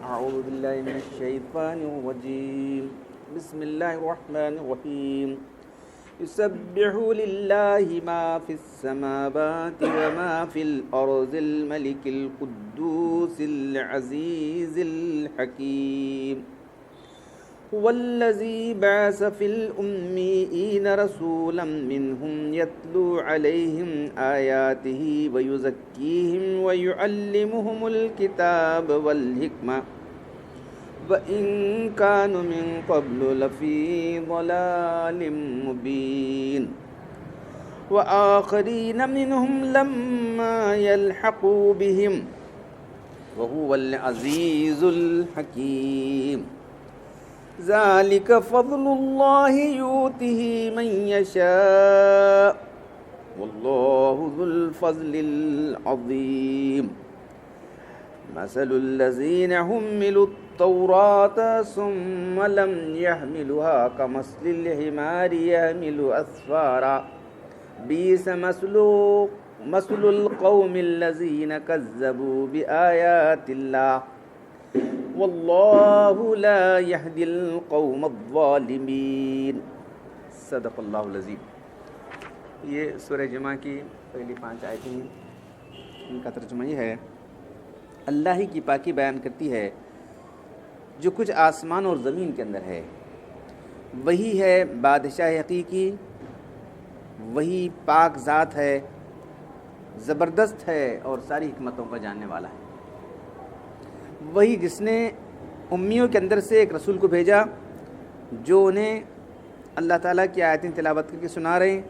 أعوذ بالله من الشيطان الرجيم بسم الله الرحمن الرحيم يسبح لله ما في السماوات وما في الأرض الملك القدوس العزيز الحكيم هو الذي بعث في الأميين رسولا منهم يتلو عليهم آياته ويزكيهم ويعلمهم الكتاب والحكمة وإن كانوا من قبل لفي ضلال مبين وآخرين منهم لما يلحقوا بهم وهو العزيز الحكيم ذلك فضل الله يؤتيه من يشاء والله ذو الفضل العظيم مثل الذين حملوا التوراة ثم لم يحملوها كمثل الحمار يحمل أسفارا بئس مثل القوم الذين كذبوا بآيات الله واللہ لا یہدی القوم الظالمین صدق اللہ العظیم۔ یہ سورہ جمعہ کی پہلی 5 آیتیں ہیں، ان کا ترجمہ یہ ہے: اللہ ہی کی پاکی بیان کرتی ہے جو کچھ آسمان اور زمین کے اندر ہے، وہی ہے بادشاہ حقیقی، وہی پاک ذات ہے، زبردست ہے اور ساری حکمتوں کا جاننے والا ہے۔ وہی جس نے امیوں کے اندر سے ایک رسول کو بھیجا جو انہیں اللہ تعالیٰ کی آیتیں تلاوت کر کے سنا رہے ہیں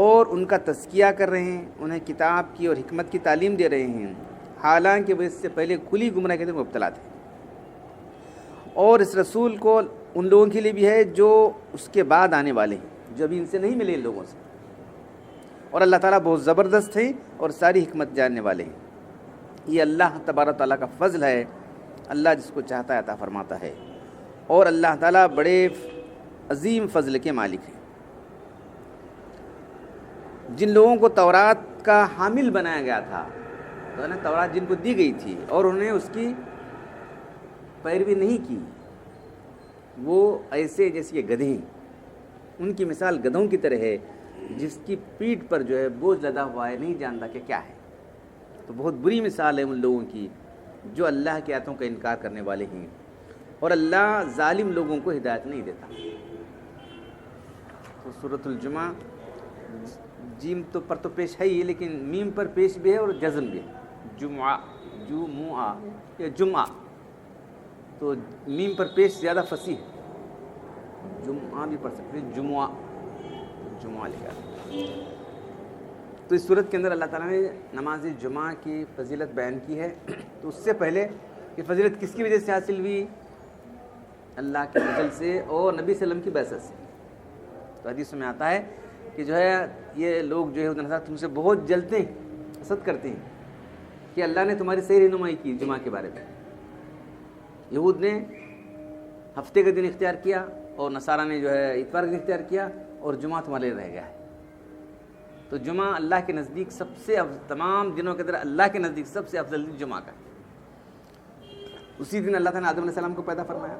اور ان کا تزکیہ کر رہے ہیں، انہیں کتاب کی اور حکمت کی تعلیم دے رہے ہیں، حالانکہ وہ اس سے پہلے کھلی گمراہی کے اندر مبتلا تھے۔ اور اس رسول کو ان لوگوں کے لیے بھی ہے جو اس کے بعد آنے والے ہیں، جو ابھی ان سے نہیں ملے ان لوگوں سے، اور اللہ تعالیٰ بہت زبردست ہے اور ساری حکمت جاننے والے ہیں۔ یہ اللہ تبارک تعالیٰ کا فضل ہے، اللہ جس کو چاہتا ہے عطا فرماتا ہے، اور اللہ تعالیٰ بڑے عظیم فضل کے مالک ہیں۔ جن لوگوں کو تورات کا حامل بنایا گیا تھا، تو تورات جن کو دی گئی تھی اور انہوں نے اس کی پیروی نہیں کی، وہ ایسے جیسے کہ گدھے ہیں، ان کی مثال گدھوں کی طرح ہے جس کی پیٹھ پر جو ہے بوجھ لدا ہوا ہے، نہیں جانتا کہ کیا ہے۔ تو بہت بری مثال ہے ان لوگوں کی جو اللہ کی آیتوں کا انکار کرنے والے ہیں، اور اللہ ظالم لوگوں کو ہدایت نہیں دیتا۔ تو سورۃ الجمعہ جیم تو پر تو پیش ہے ہی، لیکن میم پر پیش بھی ہے اور جزم بھی ہے۔ جمعہ، جمعہ یا جمعہ، تو میم پر پیش زیادہ فصیح ہے، جمعہ بھی پڑھ سکتے ہیں، جمعہ جمعہ لکھا ہے۔ تو اس صورت کے اندر اللہ تعالیٰ نے نماز جمعہ کی فضیلت بیان کی ہے۔ تو اس سے پہلے یہ فضیلت کس کی وجہ سے حاصل ہوئی؟ اللہ کے فضل سے اور نبی صلی اللہ علیہ وسلم کی بعثت سے۔ تو حدیث میں آتا ہے کہ جو ہے یہ لوگ جو ہے تم سے بہت جلتے ہیں، حسد کرتے ہیں کہ اللہ نے تمہاری صحیح رہنمائی کی جمعہ کے بارے میں۔ یہود نے ہفتے کا دن اختیار کیا اور نصارہ نے جو ہے اتوار کا دن اختیار کیا، اور جمعہ تمہارے لیے رہ گیا ہے۔ تو جمعہ اللہ کے نزدیک سب سے تمام دنوں کے اندر اللہ کے نزدیک سب سے افضل دن جمعہ کا ہے۔ اسی دن اللہ تعالیٰ نے آدم علیہ السلام کو پیدا فرمایا،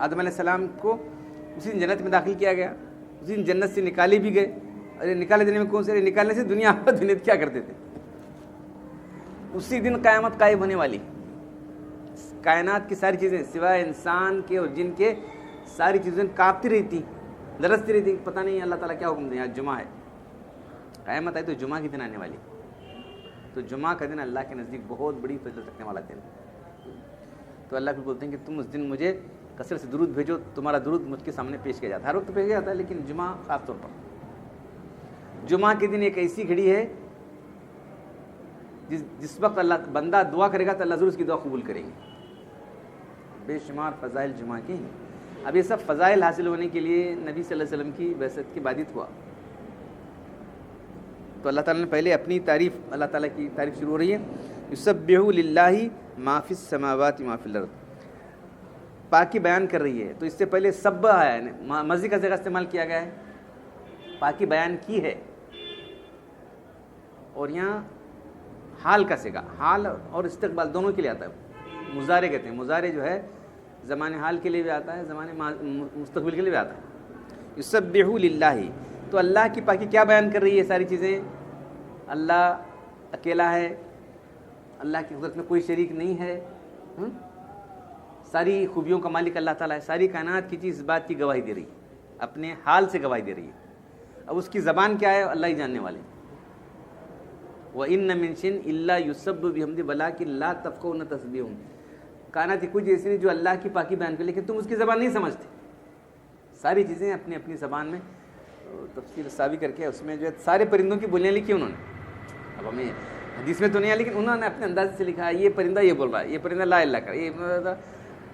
آدم علیہ السلام کو اسی دن جنت میں داخل کیا گیا، اسی دن جنت سے نکالے بھی گئے۔ ارے نکالے دینے میں کون سے؟ نکالنے سے دنیا کیا کرتے تھے؟ اسی دن قیامت قائم ہونے والی، کائنات کی ساری چیزیں سوائے انسان کے اور جن کے ساری چیزیں کانپتی رہتی، لرزتی رہتی، پتہ نہیں اللہ تعالیٰ کیا حکم دیں۔ آج جمعہ ہے، قیامت آئی تو جمعہ کی دن آنے والی۔ تو جمعہ کا دن اللہ کے نزدیک بہت بڑی فضیلت رکھنے والا دن۔ تو اللہ پھر بولتے ہیں کہ تم اس دن مجھے کثرت سے درود بھیجو، تمہارا درود مجھ کے سامنے پیش کیا جاتا ہے، ہر وقت پیش کیا جاتا ہے، لیکن جمعہ خاص طور پر۔ جمعہ کے دن ایک ایسی گھڑی ہے جس وقت اللہ بندہ دعا کرے گا تو اللہ ضرور اس کی دعا قبول کرے گی۔ بے شمار فضائل جمعہ کے ہیں۔ اب یہ سب فضائل حاصل ہونے کے لیے نبی صلی اللہ علیہ وسلم کی بعثت کی بعد ہوا۔ تو اللہ تعالیٰ نے پہلے اپنی تعریف، اللہ تعالیٰ کی تعریف شروع ہو رہی ہے، یسبح للہ ما فی السماوات ما فی الارض، پاکی بیان کر رہی ہے۔ تو اس سے پہلے سبح ہے، ماضی کا صیغہ استعمال کیا گیا ہے، پاکی بیان کی ہے، اور یہاں حال کا صیغہ، حال اور استقبال دونوں کے لیے آتا ہے، مضارع کہتے ہیں. مضارع جو ہے زمان حال کے لیے بھی آتا ہے, زمان مستقبل کے لیے بھی آتا ہے. یسبح للہ, تو اللہ کی پاکی کیا بیان کر رہی ہے ساری چیزیں؟ اللہ اکیلا ہے, اللہ کی قدرت میں کوئی شریک نہیں ہے, ساری خوبیوں کا مالک اللہ تعالیٰ ہے, ساری کائنات کی چیز اس بات کی گواہی دے رہی ہے, اپنے حال سے گواہی دے رہی ہے. اب اس کی زبان کیا ہے اللہ ہی جاننے والے. وَإِنَّ مِن شَيْءٍ إِلَّا يُسَبِّحُ بِحَمْدِهِ وَلَٰكِن لَّا تَفْقَهُونَ تَسْبِيحَهُمْ. کائنات کی کوئی ایسی نہیں جو اللہ کی پاکی بیان کرے لیکن تم اس کی زبان نہیں سمجھتے. ساری چیزیں اپنی اپنی زبان میں. تفسیر ساوی کر کے اس میں جو ہے سارے پرندوں کی بولیاں لکھی انہوں نے. اب ہمیں حدیث میں تو نہیں ہے لیکن انہوں نے اپنے انداز سے لکھا ہے, یہ پرندہ یہ بول رہا ہے, یہ پرندہ لا الہ کر, یہ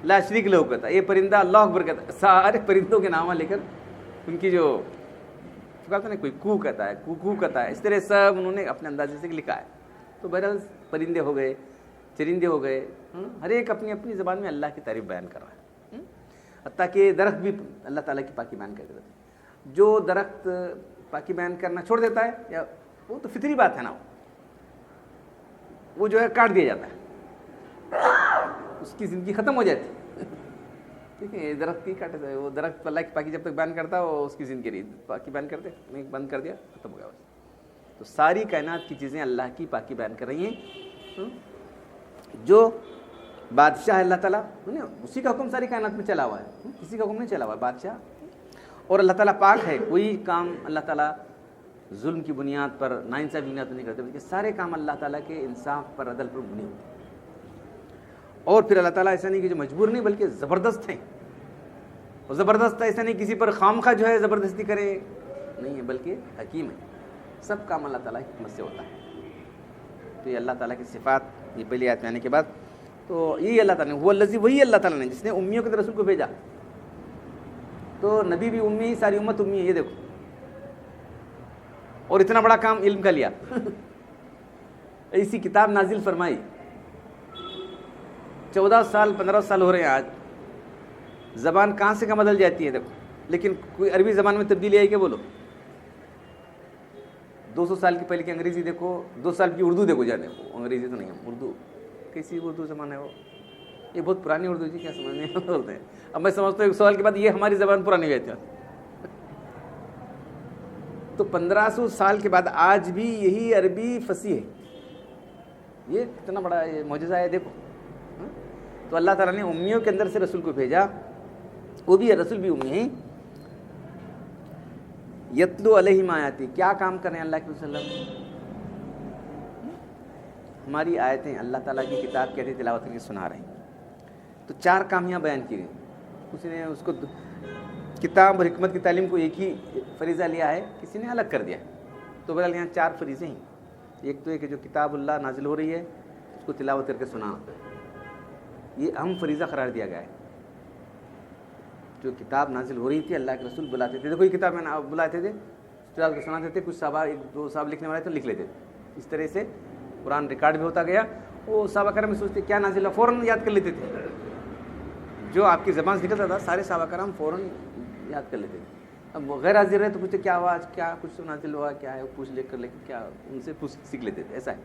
لا شریک لہو کہتا ہے, یہ پرندہ اللہ اکبر کہتا ہے. سارے پرندوں کے نام لے کر ان کی جو کہتا ہے کوئی کو کہتا ہے, کو کہتا ہے, اس طرح سب انہوں نے اپنے اندازے سے لکھا ہے. تو بہرحال پرندے ہو گئے, چرندے ہو گئے, ہر ایک اپنی اپنی زبان میں اللہ کی تعریف بیان کر رہا ہے. حتیٰ کہ درخت بھی اللہ تعالیٰ کی پاکی بیان کرتے رہتے ہیں. جو درخت پاکی بیان کرنا چھوڑ دیتا ہے یا وہ تو فطری بات ہے نا, وہ جو ہے کاٹ دیا جاتا ہے, اس کی زندگی ختم ہو جاتی ہے. ٹھیک ہے, درخت کی کاٹے جائے, وہ درخت اللہ کی پاکی جب تک بیان کرتا ہے وہ اس کی زندگی رہی, پاکی بیان کرتے نہیں, بند کر دیا ختم ہو گیا بس. تو ساری کائنات کی چیزیں اللہ کی پاکی بیان کر رہی ہیں. جو بادشاہ ہے اللہ تعالیٰ, اسی کا حکم ساری کائنات میں چلا ہوا ہے, کسی کا حکم نہیں چلا ہوا ہے, بادشاہ. اور اللہ تعالیٰ پاک ہے, کوئی کام اللہ تعالیٰ ظلم کی بنیاد پر, ناانصافی کی بنیاد پر نہیں کرتے, بلکہ سارے کام اللہ تعالیٰ کے انصاف پر, عدل پر بنی ہوتے ہیں. اور پھر اللہ تعالیٰ ایسا نہیں کہ جو مجبور نہیں بلکہ زبردست ہیں. اور زبردست ایسا نہیں کسی پر خامخواہ جو ہے زبردستی کرے, نہیں ہے, بلکہ حکیم ہے. سب کام اللہ تعالیٰ کی حکمت سے ہوتا ہے. تو یہ اللہ تعالیٰ کی صفات, یہ پہلی آیت میں آنے کے بعد تو یہی اللہ تعالیٰ نے, وہ الذی, وہی اللہ تعالیٰ نے جس نے امیوں کے رسول کو بھیجا. تو نبی بھی امی, ساری امت امی ہے, یہ دیکھو. اور اتنا بڑا کام علم کا لیا. ایسی کتاب نازل فرمائی, 14 سال 15 سال ہو رہے ہیں آج. زبان کہاں سے کہاں بدل جاتی ہے دیکھو, لیکن کوئی عربی زبان میں تبدیلی آئی کہ بولو. 200 سال کی پہلے کی انگریزی دیکھو, 2 سال کی اردو دیکھو, جانے انگریزی تو نہیں ہے, اردو کیسی اردو زبان ہے وہ, یہ بہت پرانی اردو جی, کیا سمجھنے بولتے ہیں. اب میں سمجھتا ہوں 1 سال کے بعد یہ ہماری زبان پرانی رہتی ہے. تو 1500 سال کے بعد آج بھی یہی عربی فصیح ہے. یہ کتنا بڑا معجزہ ہے دیکھو. تو اللہ تعالیٰ نے امیوں کے اندر سے رسول کو بھیجا, وہ بھی رسول بھی امی ہیں. یتلو علیہم آیاتی, کیا کام کر رہے ہیں اللہ کے وسلم, ہماری آیتیں, اللہ تعالیٰ کی کتاب کہتے تلاوت کر کے سنا رہے ہیں. تو 4 کام یہاں بیان کیے گئے. کسی نے اس کو کتاب اور حکمت کی تعلیم کو ایک ہی فریضہ لیا ہے, کسی نے الگ کر دیا ہے. تو بہرحال یہاں 4 فریضے ہیں. ایک تو یہ کہ جو کتاب اللہ نازل ہو رہی ہے اس کو تلاوت کر کے سنانا, یہ اہم فریضہ قرار دیا گیا ہے. جو کتاب نازل ہو رہی تھی اللہ کے رسول بلاتے تھے, دیکھو یہ کتاب میں بلاتے تھے, تلاوت کے سناتے تھے. کچھ صحابہ 1-2 صاحب لکھنے والے تو لکھ لیتے تھے. اس طرح سے قرآن ریکارڈ بھی ہوتا گیا. وہ صحابہ کرام میں سوچتے کیا نازل ہوا, فوراً یاد کر لیتے تھے. جو آپ کی زبان سے نکلتا تھا سارے صحابہ کرام فوراً یاد کر لیتے تھے. اب غیر حاضر رہے تو پوچھتے کیا ہوا, کیا کچھ نازل ہوا, کیا ہے, پوچھ لے کر, لیکن کیا ان سے پوچھ سیکھ لیتے تھے. ایسا ہے.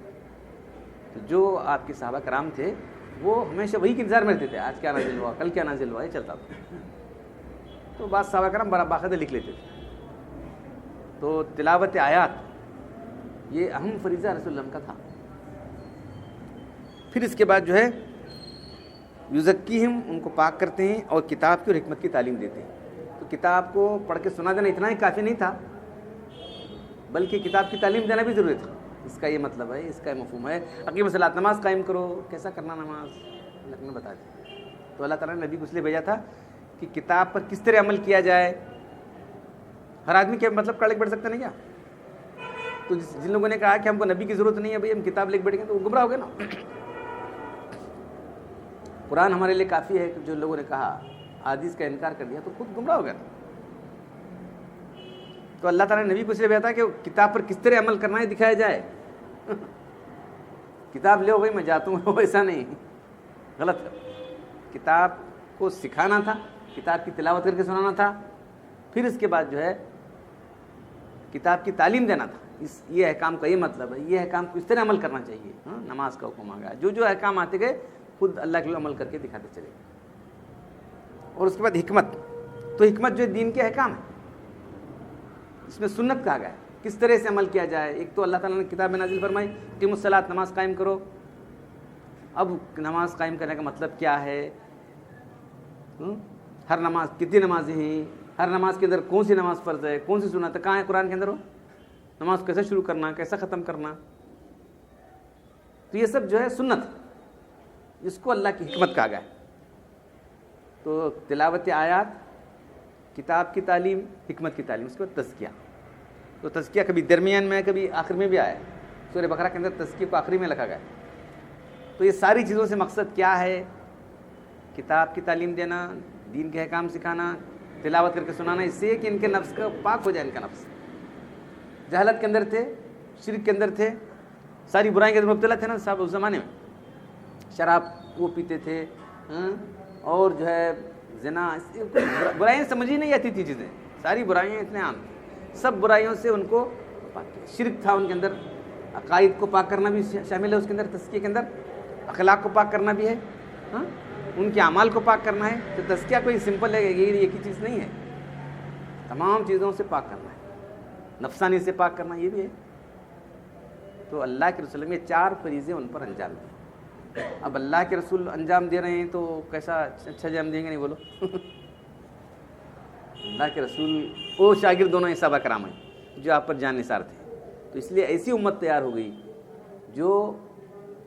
تو جو آپ کے صحابہ کرام تھے وہ ہمیشہ وہی کے انتظار میں رہتے تھے, آج کیا نازل ہوا, کل کیا نازل ہوا, یہ چلتا تھا. تو بعض صحابہ کرام بڑا باقاعدہ لکھ لیتے تھے. تو تلاوت آیات یہ اہم فریضہ رسول اللہ کا تھا. پھر اس کے بعد جو ہے یزکیہم, ان کو پاک کرتے ہیں اور کتاب کی اور حکمت کی تعلیم دیتے ہیں. تو کتاب کو پڑھ کے سنا دینا اتنا ہی کافی نہیں تھا, بلکہ کتاب کی تعلیم دینا بھی ضروری تھا. اس کا یہ مطلب ہے, اس کا یہ مفہوم ہے. اقیم الصلاۃ, نماز قائم کرو, کیسا کرنا نماز, اللہ نے بتا دیا. تو اللہ تعالیٰ نے نبی کو اس لیے بھیجا تھا کہ کتاب پر کس طرح عمل کیا جائے. ہر آدمی کے مطلب کا لے بیٹھ سکتا نہیں کیا. تو جن لوگوں نے کہا کہ ہم کو نبی کی ضرورت نہیں ہے, بھائی ہم کتاب لے کے بیٹھ گئے, تو وہ گمراہ ہو گئے نا. قرآن ہمارے لیے کافی ہے. کہ جو لوگوں نے کہا حدیث کا انکار کر دیا تو خود گمراہ ہو گیا. تو اللہ تعالیٰ نے نبی کو اس لیے بھیجا تھا کہ کتاب پر کس طرح عمل کرنا ہے دکھایا جائے. کتاب لے بھائی میں جاتا ہوں, ایسا نہیں, غلط ہے. کتاب کو سکھانا تھا, کتاب کی تلاوت کر کے سنانا تھا. پھر اس کے بعد جو ہے کتاب کی تعلیم دینا تھا. یہ احکام کا یہ مطلب ہے, یہ احکام کو اس طرح عمل کرنا چاہیے. نماز کا حکم آ گیا, جو احکام آتے گئے خود اللہ کے لیے عمل کر کے دکھاتے چلے گئے. اور اس کے بعد حکمت. تو حکمت جو ہے دین کے احکام ہے, اس میں سنت کہا گیا ہے کس طرح سے عمل کیا جائے. ایک تو اللہ تعالیٰ نے کتاب میں نازل فرمائی قیم الصلاۃ, نماز قائم کرو. اب نماز قائم کرنے کا مطلب کیا ہے, ہر نماز کتنی نمازیں ہیں, ہر نماز کے اندر کون سی نماز فرض ہے, کون سی سنت ہے, کہاں ہے قرآن کے اندر, ہو نماز کیسے شروع کرنا, کیسا ختم کرنا. تو یہ سب جو ہے سنت, جس کو اللہ کی حکمت کہا گیا ہے. تو تلاوت آیات, کتاب کی تعلیم, حکمت کی تعلیم, اس کے بعد تزکیہ. تو تزکیہ کبھی درمیان میں کبھی آخر میں بھی آیا ہے. سورہ بقرہ کے اندر تزکیہ کو آخری میں لکھا گیا ہے. تو یہ ساری چیزوں سے مقصد کیا ہے, کتاب کی تعلیم دینا, دین کے احکام سکھانا, تلاوت کر کے سنانا, اس سے کہ ان کے نفس کا پاک ہو جائے. ان کا نفس جہالت کے اندر تھے, شرک کے اندر تھے, ساری برائیوں کے اندر مبتلا تھے نا صاحب. اس زمانے میں شراب وہ پیتے تھے, اور جو ہے زنا, برائیاں سمجھ ہی نہیں آتی تھی چیزیں, ساری برائیاں اتنے عام تھیں. سب برائیوں سے ان کو پاک کیا. شرک تھا ان کے اندر, عقائد کو پاک کرنا بھی شامل ہے اس کے اندر, تزکیہ کے اندر اخلاق کو پاک کرنا بھی ہے, ان کے اعمال کو پاک کرنا ہے. تو تزکیہ کوئی سمپل ہے, یہ ایک ہی چیز نہیں ہے, تمام چیزوں سے پاک کرنا ہے, نفسانی سے پاک کرنا یہ بھی ہے. تو اللہ کے رسول نے 4 فریضے ان پر انجام دیے. اب اللہ کے رسول انجام دے رہے ہیں تو کیسا اچھا انجام دیں گے, نہیں بولو. اللہ کے رسول وہ شاگرد دونوں ہی صحابہ کرام ہیں جو آپ پر جان نثار تھے. تو اس لیے ایسی امت تیار ہو گئی جو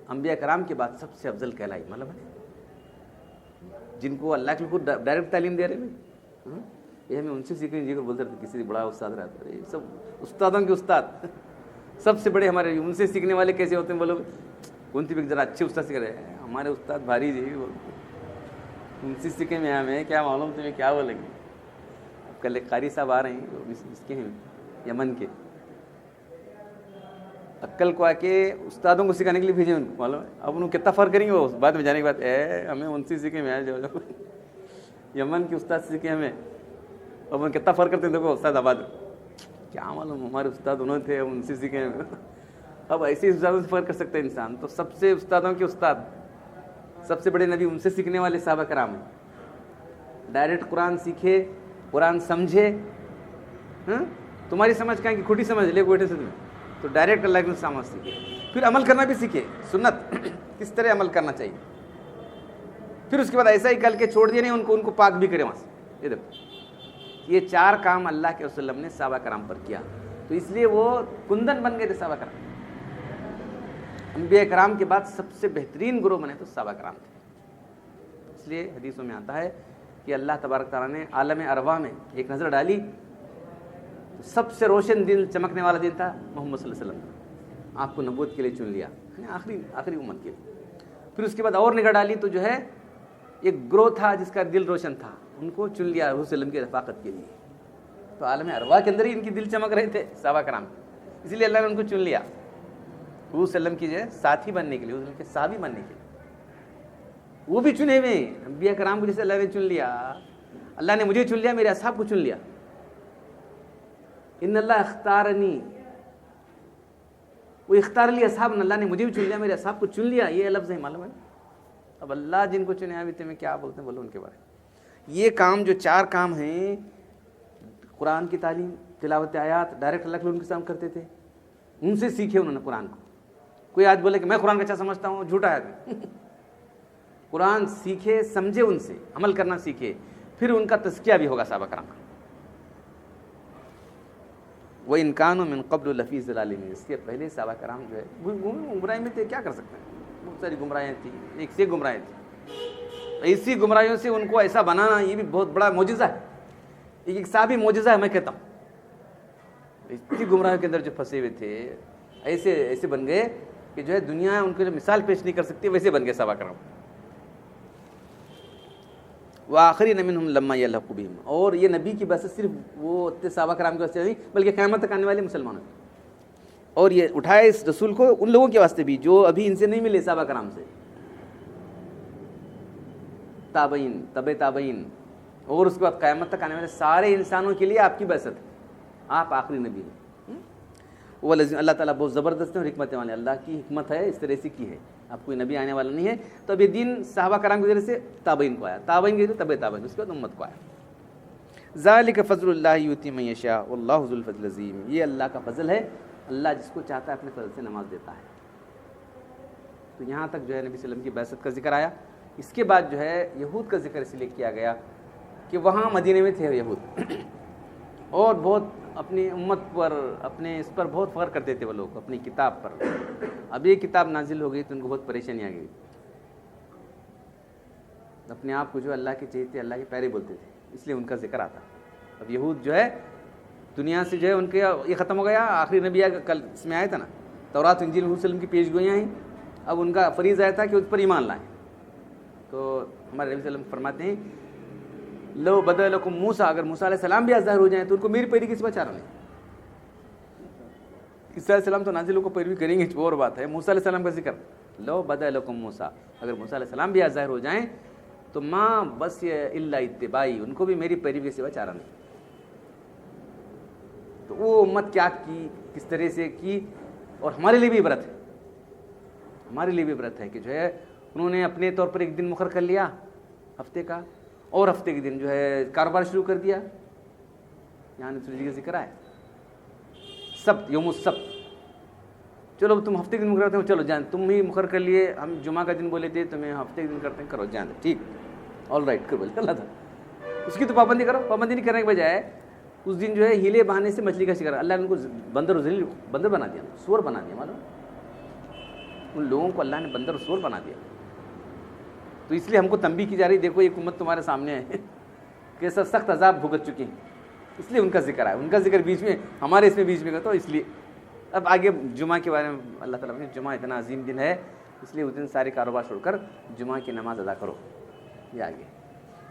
انبیاء کرام کے بعد سب سے افضل کہلائی. مطلب ہے جن کو اللہ کے خود ڈائریکٹ تعلیم دے رہے ہیں. یہ ہمیں ان سے سیکھیں جی, بولتے رہتے کسی بڑا استاد رہتا ہے, یہ سب استادوں کے استاد سب سے بڑے ہمارے. ان سے سیکھنے والے کیسے ہوتے ہیں بولو, کون سی بھی ذرا اچھے استاد سیکھ رہے ہیں, ہمارے استاد بھاری جی, ان سے سیکھے میں ہمیں کیا معلوم تمہیں کیا بولیں گے. کل ایک قاری صاحب آ رہے ہیں, اس کے ہیں یمن کے, عقل کو آ کے استادوں کو سکھانے کے لیے بھیجے ان کو. معلوم ہے اب انہوں کتنا فرق کریں گے وہ بعد میں جانے کے بعد, ہمیں ان سے سیکھے میں جو یمن کے استاد سیکھے ہمیں, اب ان کتنا فرق کرتے ہیں. دیکھو استاد آباد, کیا معلوم ہمارے استاد انہوں تھے, ان سے سیکھے ہیں. اب ایسے استادوں سے فرق کر سکتے ہیں انسان. تو سب سے استادوں کے استاد, سب سے بڑے نبی, ان سے سیکھنے والے صحابہ کرام ہیں. ڈائریکٹ قرآن سیکھے, قرآن سمجھے. تمہاری سمجھ کہیں کہ کھوٹی سمجھ لے بیٹھے سے تمہیں, تو ڈائریکٹ اللہ کے سامنے سیکھے. پھر عمل کرنا بھی سیکھے, سنت کس طرح عمل کرنا چاہیے. پھر اس کے بعد ایسا ہی کر کے چھوڑ دیا نہیں, ان کو پاک بھی کرے وہاں سے. یہ دیکھو, یہ 4 کام اللہ کے وسلم نے صحابہ کرام پر کیا. تو اس لیے وہ کندن بن گئے تھے صحابہ کرام. انبیاء کرام کے بعد سب سے بہترین گروہ بنے تو صحابہ کرام تھے. اس لیے حدیثوں میں آتا ہے کہ اللہ تبارک تعالیٰ نے عالم ارواح میں ایک نظر ڈالی, سب سے روشن دن, چمکنے والا دن تھا محمد صلی اللہ علیہ وسلم. آپ کو نبوت کے لیے چن لیا, آخری امت کے لیے. پھر اس کے بعد اور نگاہ ڈالی تو جو ہے ایک گروہ تھا جس کا دل روشن تھا, ان کو چن لیا حضور صلی اللہ علیہ وسلم کی رفاقت کے لیے. تو عالم ارواح کے اندر ہی ان کی دل چمک رہے تھے صحابہ کرام, اسی لیے اللہ نے ان کو چن لیا حضور صلی اللہ علیہ وسلم کی جو ہے ساتھی بننے کے لیے, حضور کے صحابی بننے کے لیے. وہ بھی چنے ہوئے ہیں انبیاء کرام کو, جیسے اللہ نے چن لیا. اللہ نے مجھے چن لیا, میرے اصحاب کو چن لیا. ان اللہ اختارنی, وہ اختار لی اصحاب, اللہ نے مجھے بھی چن لیا, میرے اصحاب کو چن لیا. یہ لفظ ہے, معلوم ہے. اب اللہ جن کو چنے ابھی تمہیں کیا بولتے ہیں, بولو ان کے بارے میں. یہ کام جو 4 کام ہیں, قرآن کی تعلیم, تلاوت آیات, ڈائریکٹ اللہ کے ان کے سامنے کرتے تھے, ان سے سیکھے انہوں نے قرآن کو. کوئی آج بولے کہ میں قرآن کا اچھا سمجھتا ہوں, جھوٹا ہے. قرآن سیکھے, سمجھے, ان سے عمل کرنا سیکھے. پھر ان کا تزکیہ بھی ہوگا صحابہ کرام کا. وَإِنْ كَانُوا مِنْ قَبْلُ لَفِي ضَلَالٍ مُبِينٍ. اس کے پہلے صحابہ کرام جو ہے گمراہی میں تھے, کیا کر سکتے ہیں. بہت ساری گمراہیاں تھیں, ایک سے گمراہیاں تھیں. ایسی گمراہیوں سے ان کو ایسا بنانا, یہ بھی بہت بڑا معجزہ ہے. ایک صحابی معجزہ ہے, میں کہتا ہوں. اتنی گمراہیوں کے اندر جو پھنسے ہوئے تھے, ایسے بن گئے کہ جو ہے دنیا ان کو جو مثال پیش نہیں کر سکتی, ویسے بن گئے صحابہ کرام. وآخرین منہم لما یلحقوا بہم. اور یہ نبی کی بحث صرف وہ صحابہ کرام کے واسطے نہیں, بلکہ قیامت تک آنے والے مسلمانوں کی. اور یہ اٹھائے اس رسول کو ان لوگوں کے واسطے بھی جو ابھی ان سے نہیں ملے صحابہ کرام سے, تابعین, تابعین, اور اس کے بعد قیامت تک آنے والے سارے انسانوں کے لیے آپ کی بعثت ہے. آپ آخری نبی ہیں. وہ اللہ تعالیٰ بہت زبردست ہے اور حکمت والے. اللہ کی حکمت ہے, اس طرح سے کی ہے. اب کوئی نبی آنے والا نہیں ہے. تو اب یہ دین صحابہ کرام کے ذریعے سے تابعین کو آیا, تابعین کے ذریعے تبع تابعین, اس کے بعد امت کو آیا. ذالک فضل اللہ یؤتی من یشاء واللہ ذو الفضل العظیم. یہ اللہ کا فضل ہے, اللہ جس کو چاہتا ہے اپنے فضل سے نواز دیتا ہے. تو یہاں تک جو ہے نبی صلی اللہ علیہ وسلم کی بعثت کا ذکر آیا. اس کے بعد جو ہے یہود کا ذکر اس لیے کیا گیا کہ وہاں مدینے میں تھے یہود اور بہت اپنی امت پر, اپنے اس پر بہت فخر کرتے تھے وہ لوگ, اپنی کتاب پر. اب یہ کتاب نازل ہو گئی تو ان کو بہت پریشانی آ گئی. اپنے آپ کو جو اللہ کے چہتے, اللہ کے پیارے بولتے تھے, اس لیے ان کا ذکر آتا. اب یہود جو ہے دنیا سے جو ہے ان کے یہ ختم ہو گیا. آخری نبی کل اس میں آیا تھا نا, تورات انجیل حضور صلی اللہ علیہ وسلم کی پیش گوئیاں ہیں. اب ان کا فریض آیا تھا کہ اس پر ایمان لائیں. تو ہمارے نبی صلی اللہ علیہ وسلم فرماتے ہیں لو بدأ لکم موسیٰ, اگر موسیٰ علیہ السلام بھی ظاہر ہو جائیں تو ان کو میری پیروی کس بات چاہ رہا نہیں. عیسیٰ علیہ السلام تو نازل کو پیروی کریں گے, اور بات ہے. موسیٰ علیہ السلام کا ذکر, لو بدأ لکم موسیٰ, اگر موسیٰ علیہ السلام بھی ظاہر ہو جائیں تو ماں بس الا اتباعی, ان کو بھی میری پیروی کے سوا چاہ رہا نہیں. تو وہ امت کیا کی, کس طرح سے کی, اور ہمارے لیے بھی عبرت ہے. ہمارے لیے بھی عبرت ہے کہ جو ہے انہوں نے اپنے طور پر ایک دن مقرر کر لیا ہفتے کا, اور ہفتے کے دن جو ہے کاروبار شروع کر دیا. یہاں دوسری جگہ ذکر ہے سبت, یوم السبت. چلو تم ہفتے کے دن مقرر کرتے ہو, چلو جان تم ہی مقرر کر لیے, ہم جمعہ کا دن بولے تھے تمہیں ہفتے کے دن کرتے ہیں, کرو جان ٹھیک, آل رائٹ کر بولے اللہ تھا. اس کی تو پابندی کرو. پابندی نہیں کرنے کے بجائے اس دن جو ہے ہیلے بہانے سے مچھلی کا شکار, اللہ نے ان کو بندر بنا دیا, سور بنا دیا. معلوم ان لوگوں کو اللہ نے بندر اور سور بنا دیا. تو اس لیے ہم کو تنبیہ کی جا رہی, دیکھو ایک امت تمہارے سامنے ہے کیسا سخت عذاب بھگت چکی ہیں. اس لیے ان کا ذکر ہے, ان کا ذکر بیچ میں, ہمارے اس میں بیچ میں کا. تو اس لیے اب آگے جمعہ کے بارے میں اللہ تعالیٰ نے, جمعہ اتنا عظیم دن ہے اس لیے اس دن سارے کاروبار چھوڑ کر جمعہ کی نماز ادا کرو. یہ آگے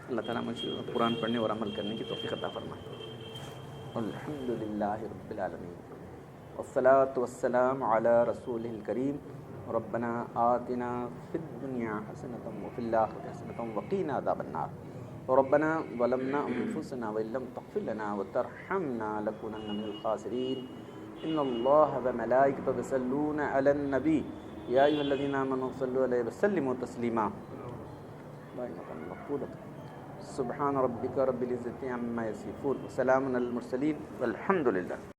اللہ تعالیٰ مجھے قرآن پڑھنے اور عمل کرنے کی توفیق عطا فرمائے. الحمد للہ رب العالمین والصلاة والسلام علی رسولہ الکریم. ربنا آتنا فی الدنیا حسنۃ وفی الآخرۃ حسنۃ وقینا عذاب النار. ربنا ظلمنا انفسنا وان لم تغفر لنا وترحمنا لنكونن من الخاسرین. ان اللہ وملائکتہ یصلون علی النبی یا ایھا الذین آمنوا صلوا علیہ وسلموا تسلیما. سبحان ربک رب العزۃ عما یصفون وسلام علی المرسلین والحمد للہ.